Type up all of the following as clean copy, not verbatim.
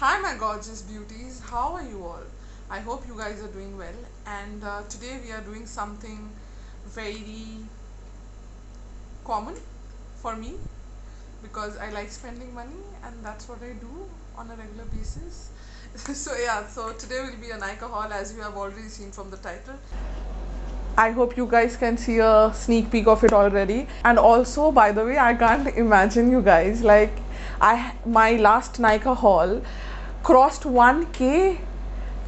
Hi, my gorgeous beauties. How are you all? I hope you guys are doing well. And today we are doing something very common for me because I like spending money and that's what I do on a regular basis. So today will be a Nika haul as you have already seen from the title. I hope you guys can see a sneak peek of it already. And also, by the way, I can't imagine you guys like my last Nika haul crossed 1K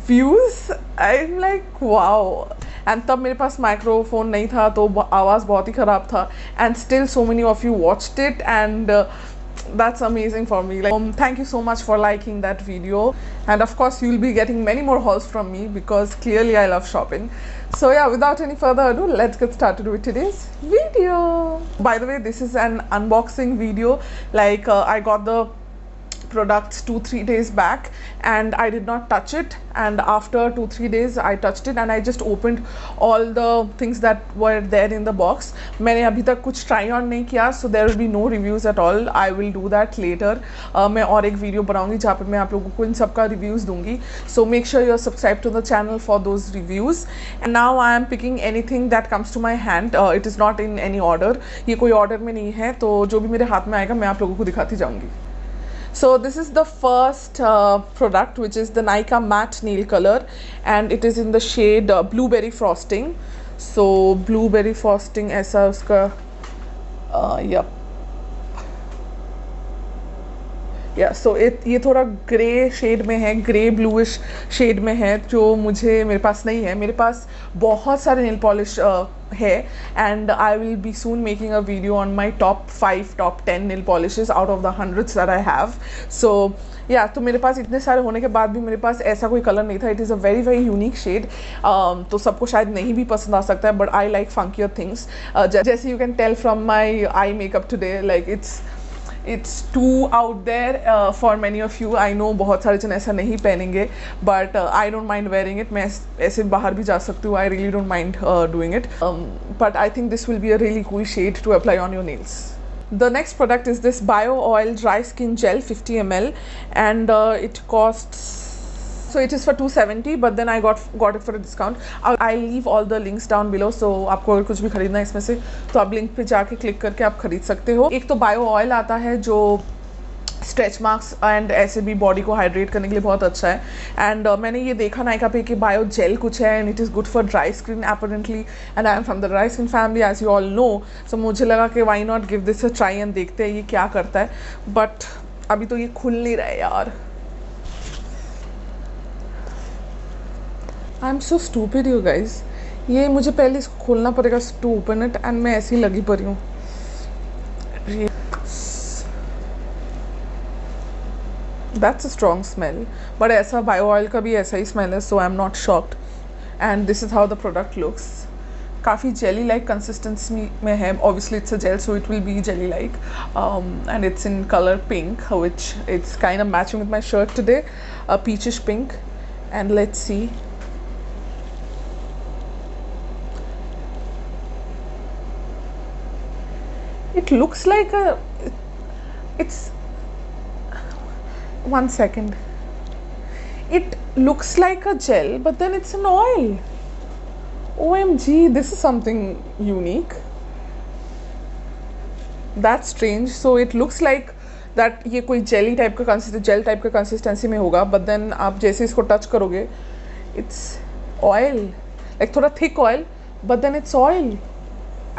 views. I'm like wow. And तब मेरे पास microphone नहीं था तो आवाज़ बहुत ही ख़राब था and still so many of you watched it and that's amazing for me. Like thank you so much for liking that video, and of course you'll be getting many more hauls from me because clearly I love shopping. So yeah, without any further ado, let's get started with today's video. By the way, this is an unboxing video. Like I got the products 2-3 days back and I did not touch it, and after 2-3 days I touched it and I just opened all the things that were there in the box. मैंने अभी तक कुछ try on नहीं किया, so there will be no reviews at all. I will do that later. मैं और एक video बनाऊंगी जहाँ पे मैं आप लोगों को इन सब का reviews दूंगी. So make sure you are subscribed to the channel for those reviews. And now I am picking anything that comes to my hand. It is not in any order. ये कोई order में नहीं है, तो जो भी मेरे हाथ में आएगा मैं आप लोगों को दिखाती जाऊंगी. So this is the first product, which is the Nika matte nail color, and it is in the shade blueberry frosting. So blueberry frosting ऐसा उसका yep. सो ये थोड़ा ग्रे शेड में है, ग्रे ब्लूइश शेड में है, जो मुझे मेरे पास नहीं है. मेरे पास बहुत सारे नेल पॉलिश है and I will be soon making a video on my top 10 nail polishes out of the 100s that I have. So या तो मेरे पास इतने सारे होने के बाद भी मेरे पास ऐसा कोई कलर नहीं था. It is a very very unique shade. तो सबको शायद नहीं भी पसंद आ सकता है, but I like funkier things. जैसे you can tell from my eye makeup today, like it's too out there for many of you. I know बहुत सारे जन ऐसा नहीं पहनेंगे, but I don't mind wearing it. मैं ऐसे बाहर भी जा सकती हूँ. I really don't mind doing it. But I think this will be a really cool shade to apply on your nails. The next product is this Bio Oil Dry Skin Gel 50 ml, and it costs. So it is for 270, but then I got it for a discount. I'll leave all the links down below. So आपको अगर कुछ भी खरीदना है इसमें से तो आप लिंक पे जाके क्लिक करके आप खरीद सकते हो. एक तो बायो ऑयल आता है जो स्ट्रेच मार्क्स एंड ऐसे भी बॉडी को हाइड्रेट करने के लिए बहुत अच्छा है. एंड मैंने ये देखा नाइका पे कि बायो जेल कुछ है and it is good for dry skin apparently, and I am from the dry skin family as you all know. So मुझे लगा कि why not give this a try and देखते हैं ये क्या करता है. बट अभी तो ये खुल नहीं रहा है यार. I am so stupid you guys. ये मुझे पहले इसको खोलना पड़ेगा टू ओपन इट, एंड मैं ऐसी लगी पड़ी हूँ. That's a strong smell, but ऐसा बायो ऑयल का भी ऐसा ही स्मेल है, so I am not shocked. And this is how the product looks. काफ़ी जेली लाइक कंसिस्टेंसी में है. Obviously it's a gel, so it will be jelly like, and it's in colour pink which it's kind of matching with my shirt today, peachish pink. And let's see. It looks like it's one second. It looks like a gel, but then it's an oil. OMG, this is something unique. That's strange. So it looks like that ये कोई jelly type का jail type का consistency में होगा, but then आप जैसे इसको touch करोगे it's oil, like थोड़ा thick oil, but then it's oil.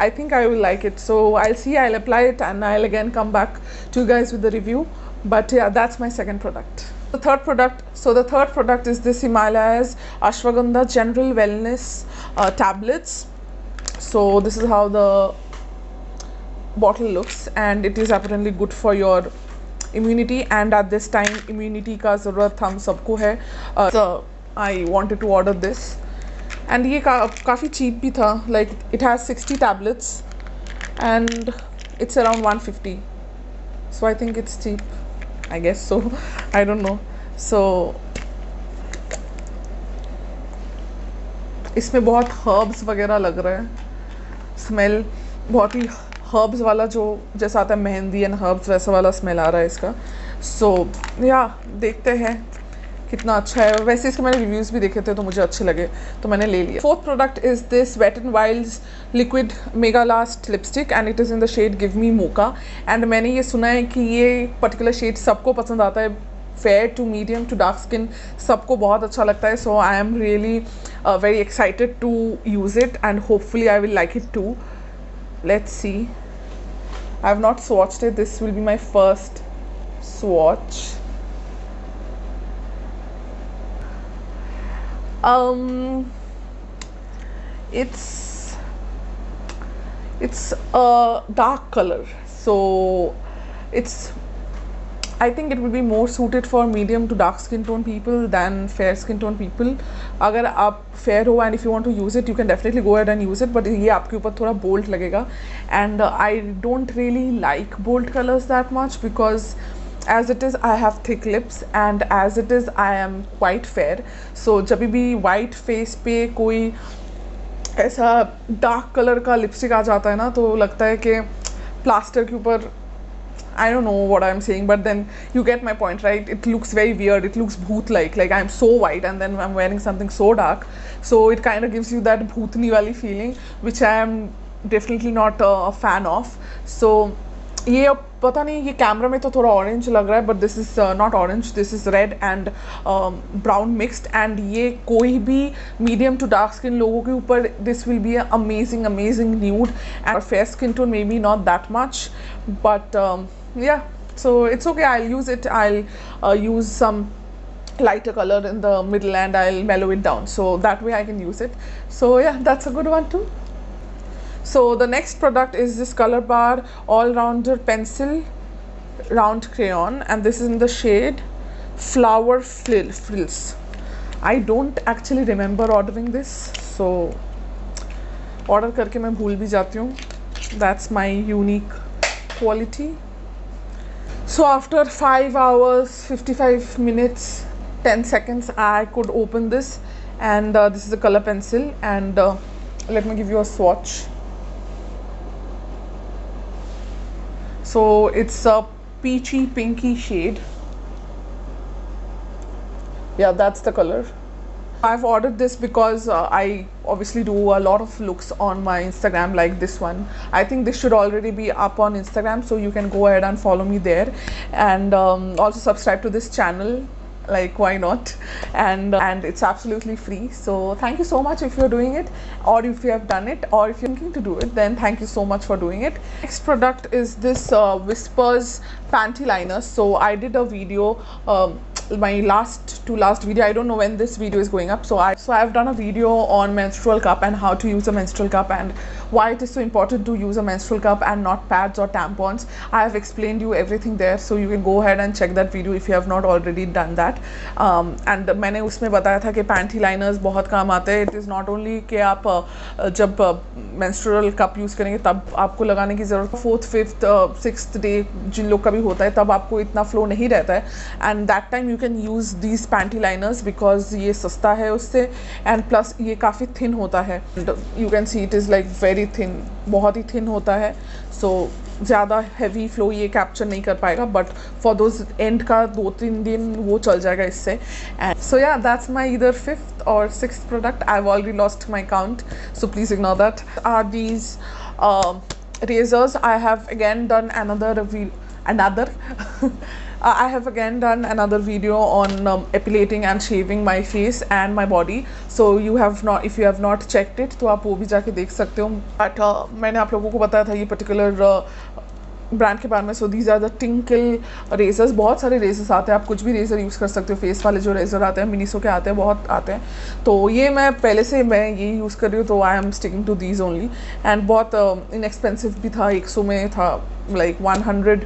I think I will like it, so I'll see, I'll apply it, and I'll again come back to you guys with the review. But yeah, that's my second product. The third product is this Himalayas Ashwagandha General Wellness tablets. So this is how the bottle looks, and it is apparently good for your immunity, and at this time immunity का ज़रूरत हम सबको है. So I wanted to order this. And ये काफ़ी cheap भी था. Like it has 60 tablets and it's around 150. So I think it's cheap, I guess so. I don't know. So इसमें बहुत हर्ब्स वगैरह लग रहा है. स्मेल बहुत ही हर्ब्स वाला, जो जैसा आता है मेहंदी एंड हर्ब्स, वैसा वाला स्मेल आ रहा है इसका. सो या देखते हैं कितना अच्छा है। वैसे इसके मैंने रिव्यूज़ भी देखे थे तो मुझे अच्छे लगे तो मैंने ले लिया। Fourth product is this wet and wilds liquid mega last lipstick and it is in the shade give me mocha. And मैंने ये सुना है कि ये पर्टिकुलर शेड सबको पसंद आता है, fair to medium to dark skin सबको बहुत अच्छा लगता है। So I am really very excited to use it and hopefully I will like it too. Let's see, I have not swatched it, this will be my first swatch. It's a dark color, so it's I think it will be more suited for medium to dark skin tone people than fair skin tone people. अगर आप fair हो and if you want to use it, you can definitely go ahead and use it. But ये आपके ऊपर थोड़ा bold लगेगा, and I don't really like bold colors that much because as it is I have thick lips and as it is I am quite fair. So जब भी white face पे कोई ऐसा डार्क कलर का lipstick आ जाता है ना तो लगता है कि प्लास्टर के ऊपर, I don't know what I'm saying, but then you get my point, right? It looks very weird, it looks bhoot-like I'm so white and then I'm wearing something so dark, so it kind of gives you that bhootni wali feeling which I am definitely not a fan of. So ये अब पता नहीं, ये camera में तो थोड़ा orange लग रहा है but this is not orange, this is red and brown mixed and ये कोई भी मीडियम टू डार्क स्किन लोगों के ऊपर this will be amazing amazing nude and fair skin tone may be not that much but yeah, so it's okay, I'll use it, I'll use some lighter color in the middle and I'll mellow it down so that way I can use it. So yeah, that's a good one too. So the next product is this Color Bar all rounder pencil round crayon and this is in the shade Flower Frills. I don't actually remember ordering this, so order करके मैं भूल भी जाती हूँ, that's my unique quality. So after 5 hours 55 minutes 10 seconds I could open this and this is a color pencil and let me give you a swatch. So it's a peachy pinky shade, yeah, that's the color. I've ordered this because I obviously do a lot of looks on my Instagram like this one. I think this should already be up on Instagram, so you can go ahead and follow me there and also subscribe to this channel, like why not, and it's absolutely free. So thank you so much if you're doing it, or if you have done it, or if you're thinking to do it, then thank you so much for doing it. Next product is this Whispers panty liner. So I did a video, my last video, I don't know when this video is going up, so I've done a video on menstrual cup and how to use a menstrual cup and why it is so important to use a menstrual cup and not pads or tampons. I have explained you everything there, so you can go ahead and check that video if you have not already done that. And मैंने उसमें बताया था कि panty liners बहुत काम आते हैं. It is not only कि आप जब menstrual cup यूज़ करेंगे तब आपको लगाने की ज़रूरत, 4th 5th 6th डे जिन लोग का भी होता है तब आपको इतना फ्लो नहीं रहता है, and that time you can use these panty liners because ये सस्ता है उससे and plus ये काफ़ी thin होता है. You can see it is like very thin, बहुत ही thin होता है, so ज़्यादा हैवी फ्लो ये कैप्चर नहीं कर पाएगा, बट फॉर दोज एंड का 2-3 दिन वो चल जाएगा इससे. And so yeah that's my either 5th or 6th product. I have already lost my count, so please ignore that. Are these razors. I have again done I have again done another video on epilating and shaving my face and my body. So you have not, if you have not checked it, तो आप वो भी जाके देख सकते हो. But मैंने आप लोगों को बताया था ये particular ब्रांड के बारे में. So these are the tinkle razors. बहुत सारे रेजर्स आते हैं, आप कुछ भी रेज़र यूज़ कर सकते हो. फेस वाले जो रेज़र आते हैं मिनीसो के आते हैं, बहुत आते हैं. तो ये मैं पहले से मैं ये यूज़ कर रही हूँ, तो I am sticking to these only. And बहुत इनएक्सपेंसिव भी था, 100 में था, like 100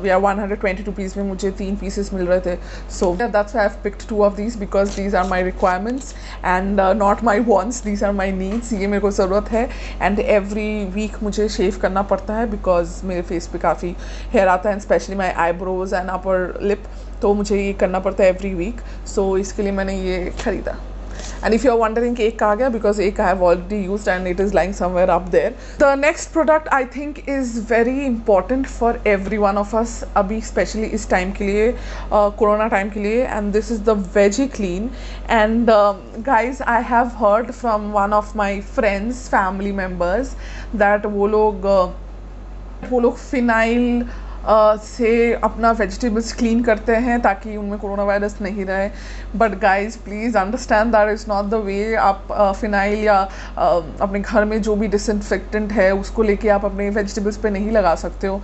या 120 रुपीज़ में मुझे 3 पीसेस मिल रहे थे. So that's why I have picked 2 of these because these are my requirements and not my wants, these are my needs. ये मेरे को ज़रूरत है एंड एवरी वीक मुझे शेव करना पड़ता है बिकॉज मेरे फेस पे काफ़ी हेयर आता है, specially my eyebrows and upper lip, तो मुझे ये करना पड़ता है एवरी वीक. सो इसके लिए मैंने ये ख़रीदा. And if you're wondering कि एक कहाँ गया, because एक I have already used and it is lying somewhere up there. The next product I think is very important for every one of us अभी especially इस time के लिए, corona time के लिए, and this is the Veggie Clean. And guys, I have heard from one of my friends, family members, that वो लोग phenyl से अपना वेजिटेबल्स क्लीन करते हैं ताकि उनमें कोरोना वायरस नहीं रहे. But guys please understand that is not the way. आप फिनाइल या अपने घर में जो भी डिसइंफेक्टेंट है उसको लेके आप अपने वेजिटेबल्स पे नहीं लगा सकते हो.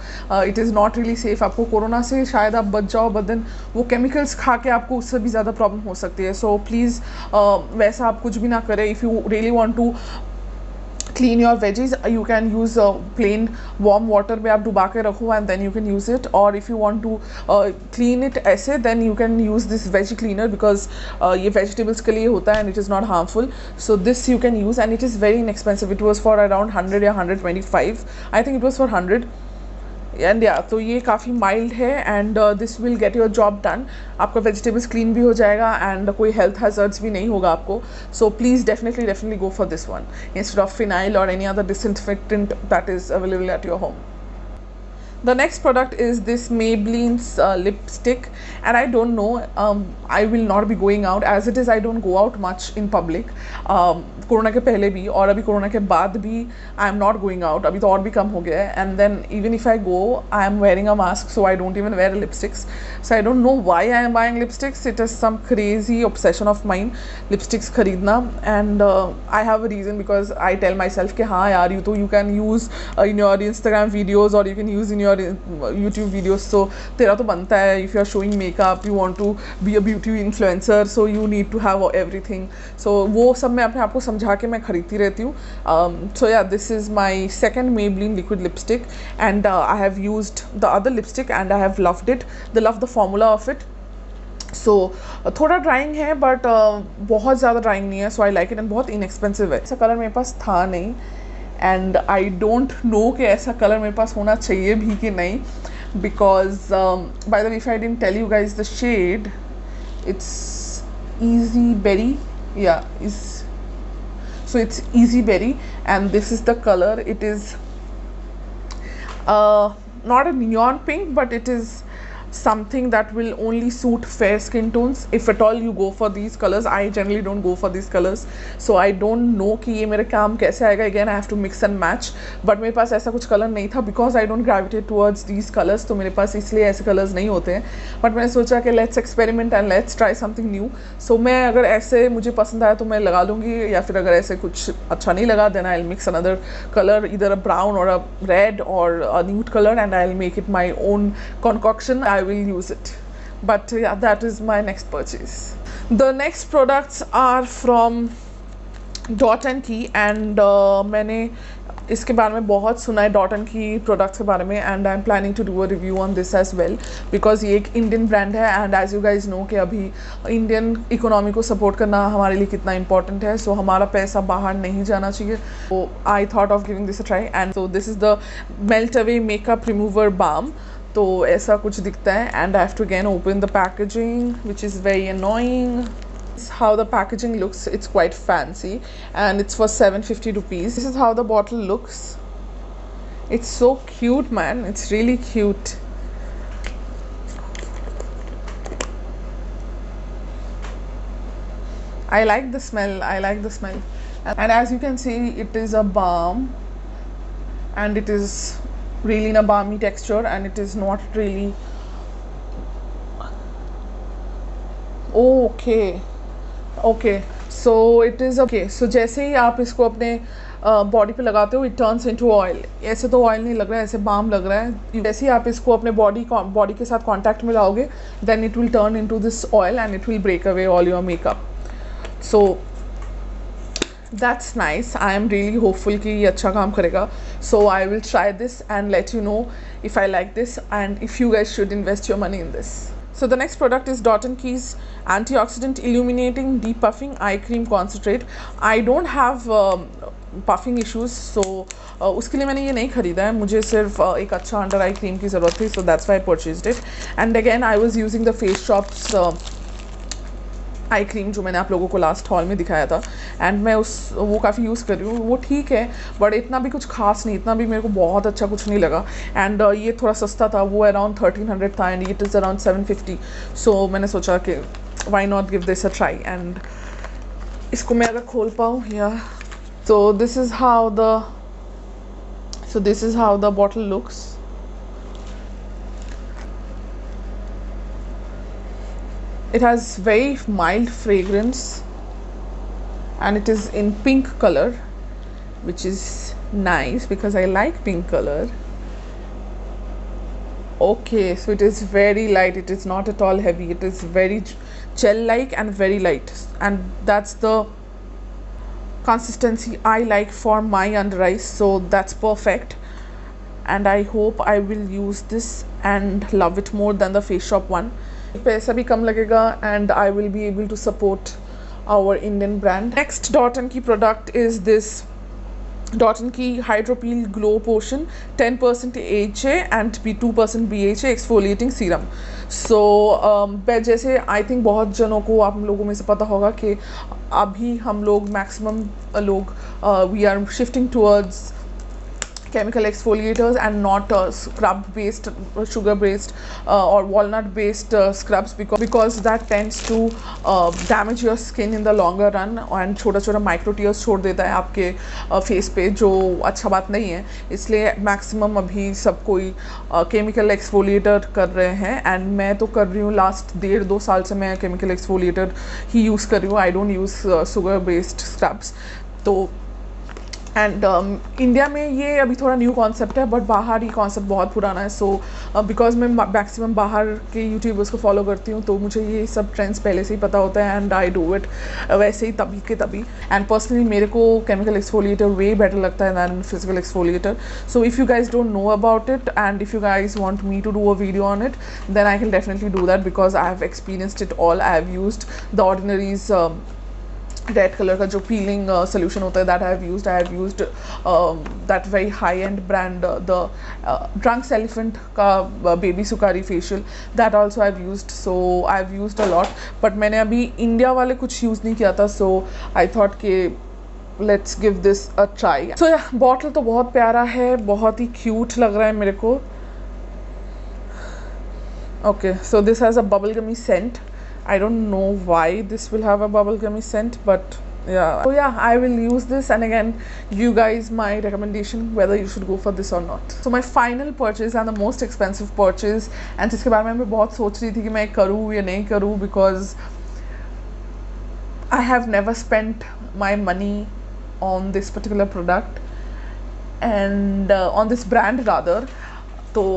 It is not really safe. आपको कोरोना से शायद आप बच जाओ, बट देन वो केमिकल्स खा के आपको उससे भी ज़्यादा प्रॉब्लम हो सकती है. सो प्लीज़ वैसा आप कुछ भी ना करें. If you really want to clean your veggies, you can use plain warm water में आप डुबा के रखो and then you can use it. Or if you want to clean it ऐसे, then you can use this veggie cleaner because ये vegetables के लिए होता है and it is not harmful. So this you can use and it is very inexpensive. It was for around 100 या 125. I think it was for 100. And या तो ये काफ़ी माइल्ड है and this will get your job done. आपका vegetables clean भी हो जाएगा एंड कोई हेल्थ हैजर्ड्स भी नहीं होगा आपको. So please definitely go for this one instead of phenyl और any other disinfectant that is available at your home. The next product is this Maybelline's lipstick, and I don't know, I will not be going out as it is. I don't go out much in public. Corona के पहले भी और अभी corona के बाद भी I am not going out. अभी तो और भी कम हो गया है. And then even if I go, I am wearing a mask, so I don't even wear lipsticks. So I don't know why I am buying lipsticks. It is some crazy obsession of mind lipsticks खरीदना. And I have a reason because I tell my self कि हाँ यार, you can use in your Instagram videos और you can use in your YouTube videos. So तेरा तो बनता है. If you are showing makeup, you want to be a beauty influencer, so you need to have everything. So वो सब मैं अपने आप को समझा के मैं खरीदती रहती हूँ. So yeah, this is my second Maybelline liquid lipstick and I have used the other lipstick and I have loved it. Love the formula of it. सो थोड़ा ड्राइंग है बट बहुत ज़्यादा ड्राइंग नहीं है. So I like it and बहुत inexpensive है. ऐसा colour मेरे पास था नहीं एंड आई डोंट नो कि ऐसा कलर मेरे पास होना चाहिए भी कि नहीं. Because by the way, if I didn't tell you guys the shade, it's easy berry. Yeah, so it's easy berry and this is the color. It is not a neon pink, but it is something that will only suit fair skin tones. If at all you go for these colors, I generally don't go for these colors, so I don't know कि ये मेरे काम कैसे आएगा. Again, I have to mix and match, but मेरे पास ऐसा कुछ colour नहीं था because I don't gravitate towards these colors. तो मेरे पास इसलिए ऐसे कलर्स नहीं होते हैं. बट मैंने सोचा कि let's experiment and let's try something new. So मैं अगर ऐसे मुझे पसंद आया तो मैं लगा लूँगी, या फिर अगर ऐसे कुछ अच्छा नहीं लगा then I'll mix another color, either a brown or a red or a nude color, and I'll make it my own concoction. I will use it. But yeah, that is my next purchase. The next products are from Dot and Key and मैंने इसके बारे में बहुत सुना है, dot and की products के बारे में, and I am planning to do a review on this as well because ये एक इंडियन ब्रांड है and as you guys know कि अभी इंडियन इकोनॉमी को सपोर्ट करना हमारे लिए कितना इंपॉर्टेंट है. सो हमारा पैसा बाहर नहीं जाना चाहिए. तो I thought of giving this a try and so this is the melt away makeup remover balm. तो ऐसा कुछ दिखता है and I have to again open the packaging which is very annoying. How the packaging looks, it's quite fancy and it's for 750 rupees. This is how the bottle looks. It's so cute, man. It's really cute. I like the smell. And as you can see, it is a balm and it is really in a balmy texture and it is not really okay. So it is okay. So जैसे ही आप इसको अपने body पे लगाते हो, it turns into oil. ऐसे तो oil नहीं लग रहा है, ऐसे बाम लग रहा है. जैसे ही आप इसको अपने बॉडी के साथ कांटेक्ट में लाओगे, then it will turn into this oil and it will break away all your makeup. So that's nice. I am really hopeful कि ये अच्छा काम करेगा. So I will try this and let you know if I like this and if you guys should invest your money in this. So the next product is Dot and Key's Antioxidant Illuminating Depuffing Eye Cream Concentrate. I don't have puffing issues, so उसके लिए मैंने ये नहीं ख़रीदा है. मुझे सिर्फ एक अच्छा अंडर आई क्रीम की ज़रूरत थी, so that's why I purchased it. And again I was using the Face Shop's eye cream जो मैंने आप लोगों को लास्ट हॉल में दिखाया था, एंड मैं वो काफ़ी यूज़ कर रही हूँ। वो ठीक है बट इतना भी कुछ खास नहीं, इतना भी मेरे को बहुत अच्छा कुछ नहीं लगा। एंड ये थोड़ा सस्ता था, वो अराउंड 1300 था and it is around 750। So मैंने सोचा कि why not give this a try. And इसको मैं अगर खोल पाऊँ या so this is how the bottle looks. It has very mild fragrance and it is in pink color, which is nice because I like pink color. Okay, so it is very light, it is not at all heavy, it is very gel like and very light, and that's the consistency I like for my under eyes, so that's perfect. And I hope I will use this and love it more than the Face Shop one. पैसा भी कम लगेगा and I will be able to support our Indian brand. Next Dot & Key product is this Dot & Key Hydro Peel Glow Potion, 10% AHA and 2% BHA exfoliating serum. So जैसे I think बहुत जनों को, आप लोगों में से पता होगा कि अभी हम लोग मैक्सिमम लोग we are shifting towards chemical exfoliators and not scrub based, sugar based or walnut based scrubs, because that tends to damage your skin in the longer run and छोटा छोटा माइक्रो टीयर्स छोड़ देता है आपके face पे, जो अच्छा बात नहीं है। इसलिए मैक्सिमम अभी सब कोई केमिकल एक्सफोलिएटर कर रहे हैं एंड मैं तो कर रही हूँ। लास्ट 1.5-2 साल से मैं केमिकल एक्सफोलिएटर ही यूज़ कर रही हूँ। I don't use sugar based scrubs. तो एंड इंडिया में ये अभी थोड़ा न्यू कॉन्सेप्ट है बट बाहर ये कॉन्सेप्ट बहुत पुराना है। सो बिकॉज मैं मैक्सिमम बाहर के यूट्यूबर्स को फॉलो करती हूँ तो मुझे ये सब ट्रेंड्स पहले से ही पता होता है एंड आई डू इट वैसे ही तभी के तभी। एंड पर्सनली मेरे को केमिकल एक्सफोलिएटर वे बेटर लगता है than physical exfoliator. So if you guys don't know about it and if you guys want me to do a video on it then I can definitely do that because I have experienced it all. I have used the ordinaries red colour का जो peeling solution होता है, that I have used that very high end brand the drunks elephant का baby Sukari facial, that also I have used. So I have used a lot but मैंने अभी India वाले कुछ यूज़ नहीं किया था। सो आई थॉट कि let's give this a try. So या बॉटल तो बहुत प्यारा है, बहुत ही क्यूट लग रहा है मेरे को। Okay, so this has a bubble gummy scent. I don't know why this will have a bubblegummy scent, but yeah. So yeah, I will use this, and again, you guys my recommendation whether you should go for this or not. So my final purchase and the most expensive purchase, and जिसके बारे में मैं बहुत सोच रही थी कि मैं करूँ या नहीं करूँ, because I have never spent my money on this particular product and on this brand rather. तो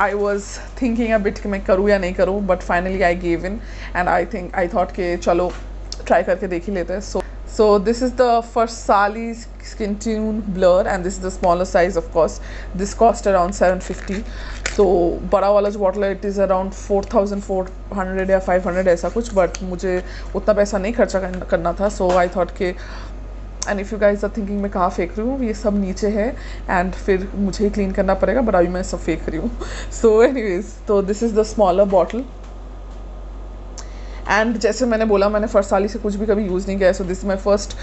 I was thinking a bit कि मैं करूँ या नहीं करूँ, but finally I gave in and I thought कि चलो try करके देख ही लेते हैं। So this is the Farsali Skin Tune Blur and this is the smaller size of course. This cost around 750. So बड़ा वाला जो बॉटल है it is around 4400 या 500 ऐसा कुछ, but मुझे उतना पैसा नहीं खर्चा करना था। So I thought कि and if you guys are thinking मैं कहाँ फेंक रही हूँ, ये सब नीचे है एंड फिर मुझे ही क्लीन करना पड़ेगा, बट अभी मैं सब फेंक रही हूँ। सो एनीवेज, तो this is the smaller bottle and जैसे मैंने बोला मैंने फरसाली से कुछ भी कभी यूज़ नहीं किया है। So this my first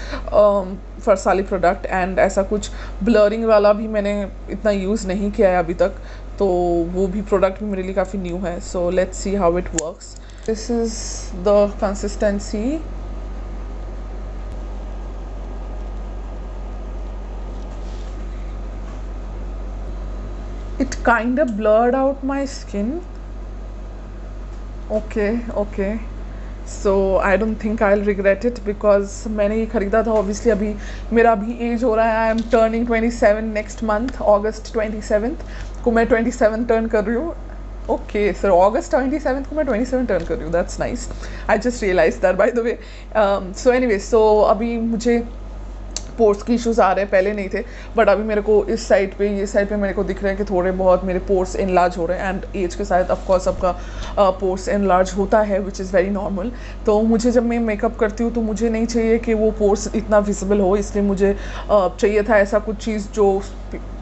Farsali product and ऐसा कुछ ब्लरिंग वाला भी मैंने इतना यूज़ नहीं किया है अभी तक, तो वो भी प्रोडक्ट भी मेरे लिए काफ़ी न्यू है। So let's see how it works. This is the consistency. It kind of blurred out my skin. Okay. So I don't think I'll regret it because मैंने ये ख़रीदा था। Obviously अभी मेरा भी एज हो रहा है। I am turning 27 next month, August 27th को मैं 27 टर्न कर रही हूँ। ओके सर, अगस्त 27 को मैं 27 टर्न कर रही हूँ। That's nice, I just realise that by the way. So anyway, so अभी मुझे पोर्स की इश्यूज़ आ रहे हैं, पहले नहीं थे बट अभी मेरे को इस साइड पे, ये साइड पे मेरे को दिख रहे हैं कि थोड़े बहुत मेरे पोर्स इनलार्ज हो रहे हैं एंड एज के साथ ऑफ कोर्स सबका पोर्स इनलार्ज होता है विच इज़ वेरी नॉर्मल। तो मुझे जब मैं मेकअप करती हूँ तो मुझे नहीं चाहिए कि वो पोर्स इतना विजिबल हो, इसलिए मुझे चाहिए था ऐसा कुछ चीज़ जो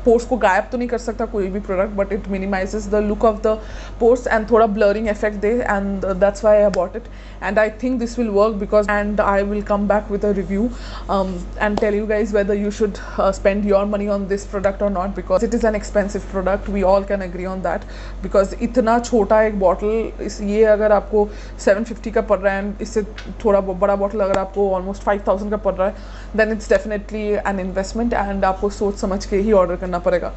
पोर्स को गायब तो नहीं कर सकता कोई भी product, but it minimizes the look of the pores and थोड़ा ब्लरिंग इफेक्ट दे, and that's why I bought it and I think this will work because, and I will come back with a review and tell you guys whether you should spend your money on this product or not, because it is an expensive product, we all can agree on that, because इतना छोटा एक bottle, इस ये अगर आपको 750 का पड़ रहा है, इससे थोड़ा बड़ा बॉटल अगर आपको ऑलमोस्ट 5000 का पड़ रहा है, then it's definitely an investment and आपको सोच समझ के ही ऑर्डर करना पड़ेगा.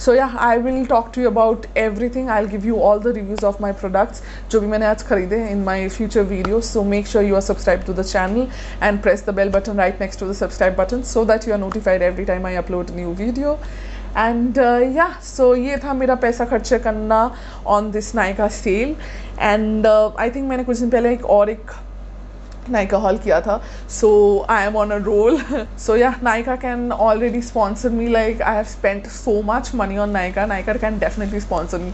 So yeah, I will talk to you about everything. I'll give you all the reviews of my products जो भी मैंने आज खरीदे in my future videos. So make sure you are subscribed to the channel and press the bell button right next to the subscribe button so that you are notified every time I upload a new video. And yeah, so ये था मेरा पैसा खर्च करना on this Nykaa sale. And I think मैंने कुछ दिन पहले एक Nykaa haul किया था, so I am on a roll. So yeah, Nykaa can already sponsor me. Like I have spent so much money on Nykaa. Nykaa can definitely sponsor me.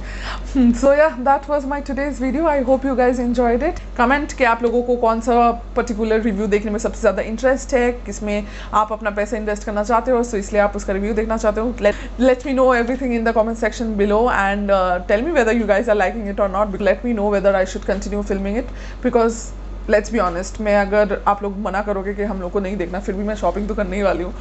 So yeah, that was my today's video. I hope you guys enjoyed it. Comment कि आप लोगों को कौन सा particular review देखने में सबसे ज़्यादा interest है, किसमें आप अपना पैसा invest करना चाहते हो, so इसलिए आप उसका review देखना चाहते हो. Let me know everything in the comment section below, and tell me whether you guys are liking it or not. Let me know whether I should continue filming it, because let's be honest, मैं अगर आप लोग मना करोगे कि हम लोग को नहीं देखना, फिर भी मैं शॉपिंग तो करने ही वाली हूँ,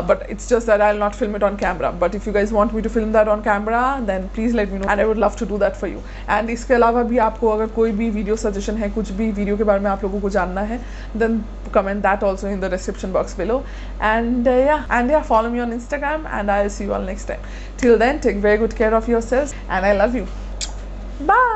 but it's just that I will not film it on camera. But if you guys want me to film that on camera, then please let me know and I would love to do that for you. And इसके अलावा भी आपको अगर कोई भी video suggestion है, कुछ भी वीडियो के बारे में आप लोगों को जानना है, then comment that also in the description box below. And yeah, follow me on Instagram, and I'll see you all next time. Till then, take very good care of yourselves, and I love you. Bye.